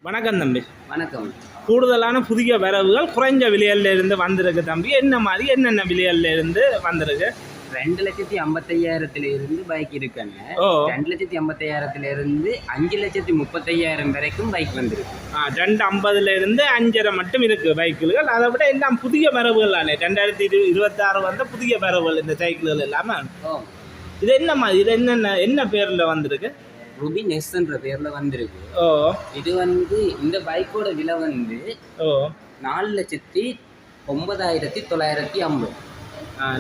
வணக்கம் தம்பி. வணக்கம். கூடுதலான புதிய வரவுகள் குறைஞ்ச விலையில இருந்து வந்திருக்கு தம்பி. என்ன மாதிரி என்னென்ன விலையில இருந்து வந்திருக்கு? 2,55,000 இருந்து பைக் இருக்குங்க. 2,55,000 5,30,000 வரைக்கும் பைக் வந்திருக்கு. 250 இருந்து 5.5 மட்டும் இருக்கு பைக்குகள். அதை விட எல்லாம் புதிய வரவுகள் தானே. 2026 வந்த புதிய வரவுகள் இந்த சைக்கிள்கள் எல்லாமே. இது என்ன மாதிரி, இது என்ன பேர்ல வந்திருக்கு? ரூபி நெக்ஸ்ன்ற பேர்ல வந்திருக்கு. இது இந்த பைக்கோட விலை 4,09,950.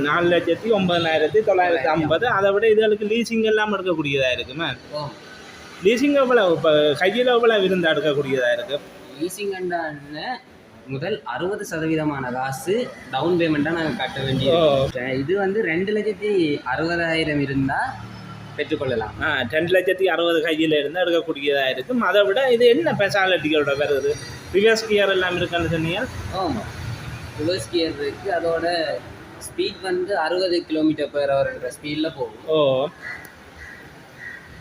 4,09,950. அதை விட இதுகளுக்கு லீசிங் எல்லாம் எடுக்கக்கூடியதா இருக்குமே. லீசிங் எவ்வளவு இப்போ கையில் எவ்வளவு இருந்தா எடுக்கக்கூடியதா இருக்கு? லீசிங் முதல் 60% காசு டவுன் பேமெண்ட்டாக நாங்கள் கட்ட வேண்டியது. இது 2,60,000 இருந்தால் பெற்றுக்கொள்ளலாம். 2,60,000 கையில் இருந்தால் எடுக்கக்கூடியதாக இருக்கும். அதை விட இது என்ன ஸ்பெஷாலிட்டிகளோட வருது? ரிவர்ஸ் கியர் எல்லாம் இருக்குன்னு சொன்னீங்க. ஆமாம், ரிவர்ஸ் கியர் இருக்குது. அதோட ஸ்பீட் 60 km/h ஸ்பீடில் போகும்.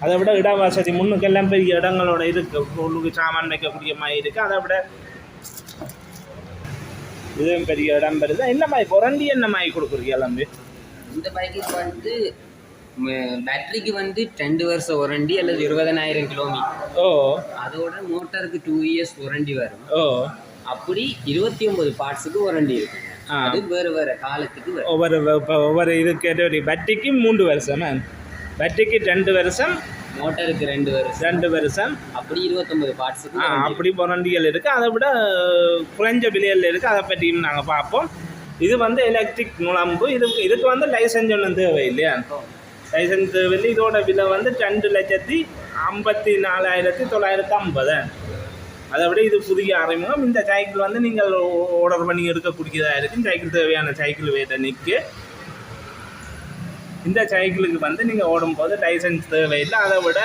அதை விட இட வசதி முன்னுக்கெல்லாம் பெரிய இடங்களோட இருக்குது. உள்ளுக்கு சாமான் வைக்கக்கூடிய மாதிரி இருக்குது. அதை விட இதுவும் பெரிய இடம் பெறுது. என்ன மாதிரி பொரண்டி என்ன மாதிரி கொடுக்குறீங்க எல்லாமே? இந்த பைக்கு பேட்டரிக்கு 2 வருஷம் வாரண்டி அல்லது 20,000 கிலோமீட்டர். அதோட மோட்டருக்கு 2 இயர்ஸ் வாரண்டி வரும். அப்படி 29 பார்ட்ஸுக்கு வாரண்டி இருக்கு. அது வேறு காலத்துக்கு ஒவ்வொரு இதுக்கு பேட்டரிக்கு 3 வருஷம், பேட்டரிக்கு 2 வருஷம், மோட்டருக்கு 2 வருஷம், அப்படி 29 பார்ட்ஸுக்கு அப்படி வாரண்டிகள் இருக்குது. அதை விட குறைஞ்ச விலையில் இருக்குது. அதை பற்றியும் நாங்கள் பார்ப்போம். இது எலக்ட்ரிக் நுழம்பு. இதுக்கு லைசன்ஸ் ஒன்றும் தேவை இல்லையா? லைசன்ஸ் தேவையில்லை. இதோட விலை 2,54,950. அதை விட இது புதிய அறிமுகம். இந்த சைக்கிள் நீங்கள் ஆர்டர் பண்ணி எடுக்கக்கூடியதாக இருக்கும். சைக்கிள் தேவையான சைக்கிள் வேட்டை நிற்கு. இந்த சைக்கிளுக்கு நீங்கள் ஓடும்போது லைசன்ஸ் தேவையில்லை. அதை விட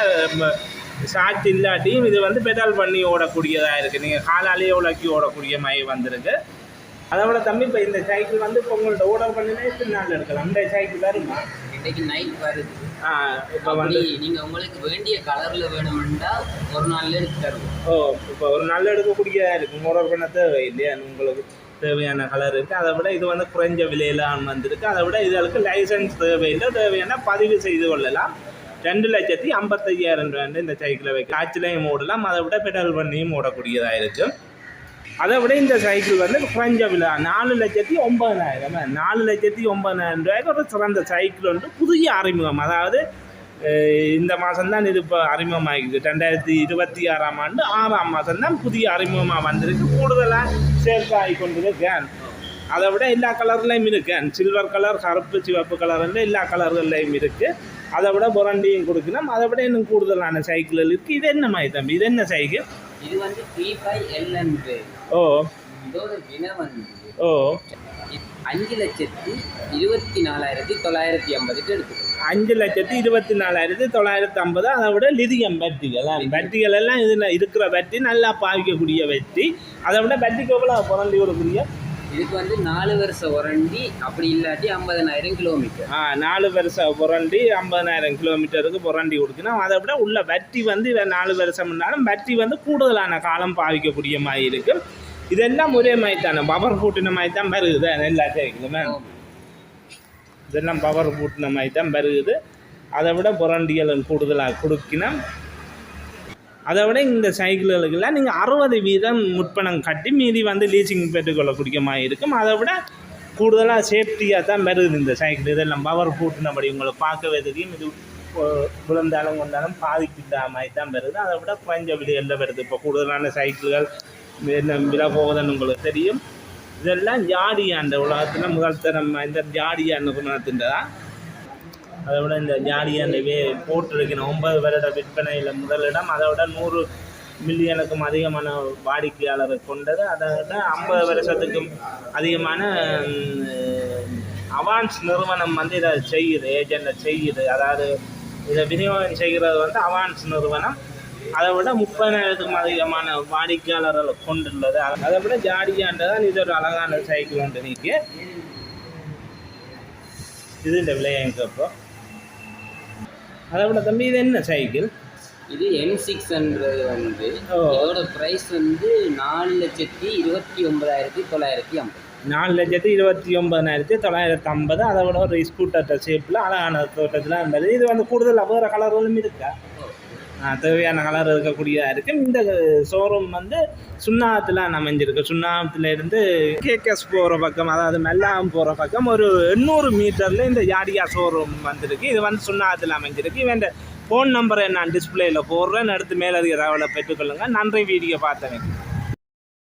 ஷார்ட் இல்லாட்டியும் இது பெடால் பண்ணி ஓடக்கூடியதாக இருக்குது. நீங்கள் காலாலேயே உலக்கி ஓடக்கூடிய மாதிரி வந்திருக்கு. அதை விட தம்பி இப்போ இந்த சைக்கிள் இப்போ உங்கள்கிட்ட ஆர்டர் பண்ணினா எத்தனை நாள் எடுக்கலாம்? இந்த சைக்கிள் வருமா? இன்னைக்கு நைட் வருது. இப்போ நீங்கள் உங்களுக்கு வேண்டிய கலரில் வேணுமெண்டா ஒரு நாளில் எடுத்து தருவோம். இப்போ ஒரு நாளில் எடுக்கக்கூடியதாக இருக்கும். ஆர்டர் பண்ண தேவை இல்லையா? உங்களுக்கு தேவையான கலர் இருக்குது. அதை விட இது குறைஞ்ச விலையில் வந்திருக்கு. அதை விட இதுகளுக்கு லைசன்ஸ் தேவையில்லை. தேவையான பதிவு செய்து கொள்ளலாம். 2,55,000 இந்த சைக்கிளை வைக்க காய்ச்சலையும் ஓடலாம். அதை விட பெடல் பண்ணியும் ஓடக்கூடியதாக இருக்கும். அதை விட இந்த சைக்கிள் குறைஞ்ச விலை 4,09,000. 4,09,000 ஒரு சிறந்த சைக்கிள் புதிய அறிமுகம். அதாவது இந்த மாதம்தான் இது இப்போ அறிமுகமாகிருக்கு. 2026ஆம் ஆண்டு 6ஆம் மாதம்தான் புதிய அறிமுகமாக வந்திருக்கு. கூடுதலாக சேல்ஸ் ஆகி கொண்டிருக்கேன். அதை விட எல்லா கலர்லையும் இருக்கேன். சில்வர் கலர், கருப்பு, சிவப்பு கலர்ல எல்லா கலர்கள்லையும் இருக்குது. அதை விட பொரண்டியும் கொடுக்கணும். அதை விட இன்னும் கூடுதலான சைக்கிள்கள் இருக்குது. இது என்ன மாதிரி தம்பி? இது என்ன சைக்கிள்? இது 3.5L. இதோட விலை 5,24,950 எடுத்துக்கணும். 5,24,950. அதை விட லிதியம் பேட்டரிகள் எல்லாம் இதில் இருக்கிற பேட்டரி நல்லா பாவிக்கக்கூடிய பேட்டரி. அதை விட பேட்டரிக்கு எவ்வளோ பொரண்டி கொடுக்குறீங்க? இதுக்கு 4 வருஷம் வாரண்டி, அப்படி இல்லாட்டி 50,000 கிலோமீட்டர். 4 வருஷம் பொரண்டி, 50,000 கிலோமீட்டருக்கு பொரண்டி கொடுக்கணும். அதை விட உள்ள பேட்டரி 4 வருஷம்னாலும் பேட்டரி கூடுதலான காலம் பாவிக்கக்கூடிய மாதிரி இருக்குது. இதெல்லாம் ஒரே மாதிரி தானே, பவர் பூட்டின மாதிரி தான் வருகுது எல்லா சைக்கிளுமே. இதெல்லாம் பவர் பூட்டின மாதிரி தான் வருகுது. அதை விட பொரண்டிகள் கூடுதலாக கொடுக்கணும். அதை விட இந்த சைக்கிள்களுக்கெல்லாம் நீங்கள் 60% முற்பணம் கட்டி மீதி லீசிங் பெற்றுக்கொள்ளக்கூடிய மாதிரி இருக்கும். அதை விட கூடுதலாக சேஃப்டியாக தான் வருது இந்த சைக்கிள். இதெல்லாம் பவர் பூட்டினபடி உங்களை பார்க்க வேதியும் இது விழுந்தாலும் கொண்டாலும் பாதிக்கிட்ட மாதிரி தான் வருது. அதை விட குறைஞ்ச விலையில் வருது. இப்போ கூடுதலான சைக்கிள்கள் என்ன விலை போகுதுன்னு உங்களுக்கு தெரியும். இதெல்லாம் ஜாடியாண்ட உலகத்தில் முதல் தரம் இந்த ஜாடியான் நிறுவனத்தின் தான். அதை விட இந்த ஜாடியாண்டவே போட்டிருக்கணும் 9 வருட விற்பனையில் முதலிடம். அதை விட 100 மில்லியனுக்கும் அதிகமான வாடிக்கையாளரை கொண்டது. அதை விட 50 வருஷத்துக்கும் அதிகமான அவான்ஸ் நிறுவனம் இதை செய்யுது, ஏஜெண்டை செய்யுது. அதாவது இதை விநியோகம் செய்கிறது அவான்ஸ் நிறுவனம். அதை விட 30,000க்கும் அதிகமான வாடிக்கையாளர்களை கொண்டுள்ளது. அதை விட ஜாடியாண்ட தான் இது ஒரு அழகான சைக்கிள் ஒன்று நீக்கி. இது இந்த விலையை இப்போ அதை விட தம்பி இது என்ன சைக்கிள்? இது M600 வந்து இதோட பிரைஸ் வந்து 4,29,950. 4,29,950. அதை விட ஒரு ஸ்கூட்டர் ஷேப்பில் அழகான தோட்டத்தில் இருந்தது. இது வந்து கூடுதல் வேறு கலர்களும் இருக்கா, தேவையான கலர் இருக்கக்கூடியதாக இருக்குது. இந்த ஷோரூம் வந்து சுண்ணாகத்தில் அமைஞ்சிருக்கு. சுண்ணாகத்துலேருந்து கேகேஎஸ் போகிற பக்கம், அதாவது மெல்லாம் போகிற பக்கம் ஒரு 800 மீட்டரில் இந்த யாடியா ஷோரூம் வந்திருக்கு. இது வந்து சுண்ணாகத்தில் அமைஞ்சிருக்கு. இவன் ஃபோன் நம்பரை நான் டிஸ்பிளேயில் போடுறேன், எடுத்து மேலதிக தகவலை பெற்றுக்கொள்ளுங்கள். நன்றி வீடியோ பார்த்தவங்க.